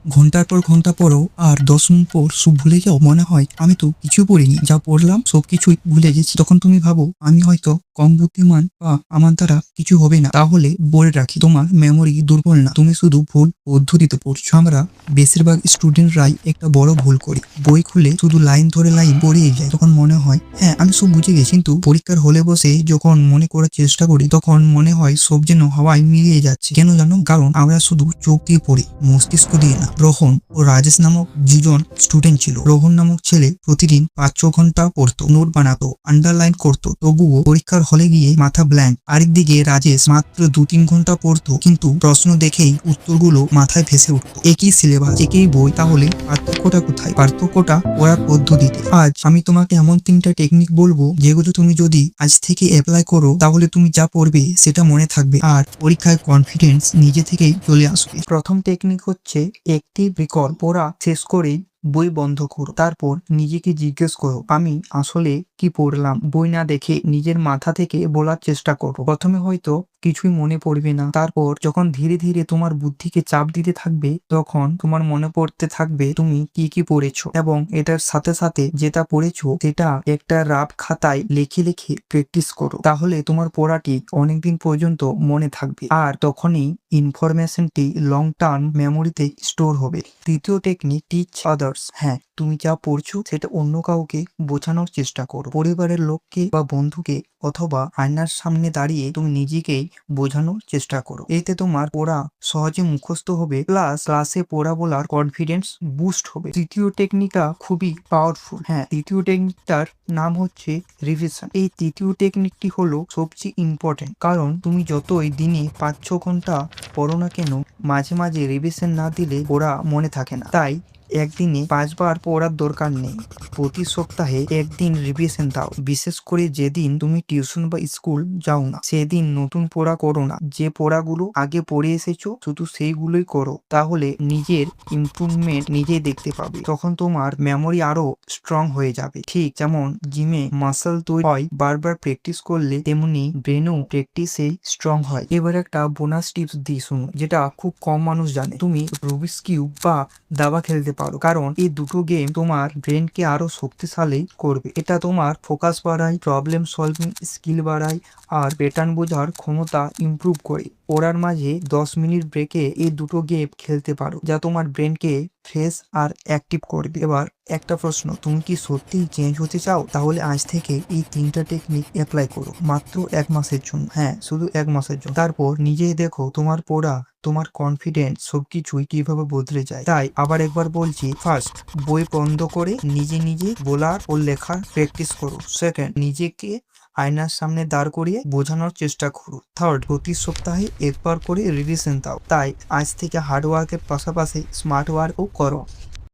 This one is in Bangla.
ঘন্টার পর ঘন্টা পড়ো আর 10 মিনিট পর সব ভুলে যাও, মনে হয় আমি তো কিছু পড়িনি, যা পড়লাম সবকিছুই ভুলে গেছি। তখন তুমি ভাবো আমি হয়তো কম বুদ্ধিমান বা আমার দ্বারা কিছু হবে না। তাহলে বলে রাখি, তোমার মেমোরি দুর্বল না, তুমি শুধু ভুল পদ্ধতিতে পড়ছো। আমরা বেশিরভাগ স্টুডেন্টরাই একটা বড় ভুল করি, বই খুলে শুধু লাইন ধরে লাইন পড়িয়ে যায়। তখন মনে হয় হ্যাঁ আমি সব বুঝে গেছি, কিন্তু পরীক্ষার হলে বসে যখন মনে করার চেষ্টা করি তখন মনে হয় সব যেন হাওয়ায় মিলিয়ে যাচ্ছে। কেন জানো? কারণ আমরা শুধু চোখ দিয়ে পড়ি, মস্তিষ্ক দিয়ে না। রোহন ও রাজেশ নামক দুজন স্টুডেন্ট ছিল। রোহন নামক ছেলে প্রতিদিন 5-6 ঘন্টা পড়তো, নোট বানাতো, আন্ডারলাইন করতো, তবুও পরীক্ষার হলে গিয়ে মাথা ব্ল্যাঙ্ক। আরেকদিকে রাজেশ মাত্র 2-3 ঘন্টা পড়তো, কিন্তু প্রশ্ন দেখেই উত্তরগুলো মাথায় ভেসে উঠতো। একই সিলেবাস, একই বই, তাহলে পার্থক্যটা কোথায়? পার্থক্যটা পড়ার পদ্ধতিতে। আজ আমি তোমাকে এমন 3টা টেকনিক বলবো যেগুলো তুমি যদি আজ থেকে অ্যাপ্লাই করো তাহলে তুমি যা পড়বে সেটা মনে থাকবে আর পরীক্ষায় কনফিডেন্স নিজে থেকেই চলে আসবে। প্রথম টেকনিক হচ্ছে অ্যাক্টিভ রিকল। পড়া শেষ করেই বই বন্ধ করো, তারপর নিজেকে জিজ্ঞেস করো আমি আসলে কি পড়লাম। বই না দেখে নিজের মাথা থেকে বলার চেষ্টা করো। প্রথমে হয়তো কিছুই মনে পড়বে না, তারপর যখন ধীরে ধীরে তোমার বুদ্ধিকে চাপ দিতে থাকবে তখন তোমার মনে পড়তে থাকবে তুমি কি কি পড়েছো, এবং এটার সাথে সাথে যেটা পড়েছো সেটা একটা রাফ খাতায় লিখে লিখে প্র্যাকটিস করো। তাহলে তোমার পড়াটি অনেকদিন পর্যন্ত মনে থাকবে আর তখনই ইনফরমেশনটি লং টার্ম মেমোরিতে স্টোর হবে। তৃতীয় টেকনিক, টিচ আদার্স। হ্যাঁ, তুমি যা পড়ছো সেটা অন্য কাউকে বোঝানোর চেষ্টা করো। পরিবারের লোককে বা বন্ধুকে অথবা আয়নার সামনে দাঁড়িয়ে তুমি নিজেকেই বোঝানোর চেষ্টা করো। এতে তোমার পড়া সহজে মুখস্থ হবে, প্লাস ক্লাসে পড়া বলার কনফিডেন্স বুস্ট হবে। তৃতীয় টেকনিকটা খুবই পাওয়ারফুল। হ্যাঁ, তৃতীয় টেকনিকটার নাম হচ্ছে রিভিশন। এই তৃতীয় টেকনিকটি হলো সবচেয়ে ইম্পর্টেন্ট, কারণ তুমি যতই দিনে 5-6 ঘন্টা পড়ো না কেন, মাঝে মাঝে রিভিশন না দিলে পড়া মনে থাকে না। তাই একদিনে 5 বার পড়ার দরকার নেই, প্রতি সপ্তাহে একদিন রিভিশন দাও। বিশেষ করে যেদিন তুমি টিউশন বা স্কুল যাও না সেদিন নতুন পড়া করো না, যে পড়াগুলো আগে পড়ে এসেছো শুধু সেইগুলোই করো। তাহলে নিজের ইমপ্রুভমেন্ট নিজেই দেখতে পাবে। তখন তোমার মেমোরি আরো স্ট্রং হয়ে যাবে। ঠিক যেমন জিমে মাসল তৈরি হয় বারবার প্র্যাকটিস করলে, তেমনি ব্রেনও প্র্যাকটিসে স্ট্রং হয়। এবার একটা বোনাস টিপস দিই, শুনো, যেটা খুব কম মানুষ জানে। তুমি রুবিক্স কিউব বা দাবা খেলতে পারো, কারণ এই দুটো গেম তোমার ব্রেনকে আরো শক্তিশালী করবে। এটা তোমার ফোকাস বাড়ায়, প্রবলেম সলভিং স্কিল বাড়ায় আর প্যাটার্ন বোঝার ক্ষমতা ইমপ্রুভ করে। পড়ার মাঝে 10 মিনিট ব্রেকে এই দুটো গেম খেলতে পারো, যা তোমার ব্রেনকে ফ্রেশ আর অ্যাক্টিভ করবে। এবার একটা প্রশ্ন, তুমি কি সত্যিই চেঞ্জ হতে চাও? তাহলে আজ থেকে এই 3টা টেকনিক অ্যাপ্লাই করো, মাত্র 1 মাসের জন্য। হ্যাঁ, শুধু 1 মাসের জন্য। তারপর নিজেই দেখো তোমার পড়া, তোমার কনফিডেন্স সবকিছুই কিভাবে বদলে যায়। তাই আবার একবার বলছি, ফার্স্ট, বই বন্ধ করে নিজে নিজে বলার ও লেখার প্র্যাকটিস করো। সেকেন্ড, নিজেকে আয়নার সামনে দাঁড় করিয়ে বোঝানোর চেষ্টা করো। থার্ড, প্রতি সপ্তাহে একবার করে রিভিশন দাও। তাই আজ থেকে হার্ড ওয়ার্কের পাশাপাশি স্মার্ট ওয়ার্কও করো।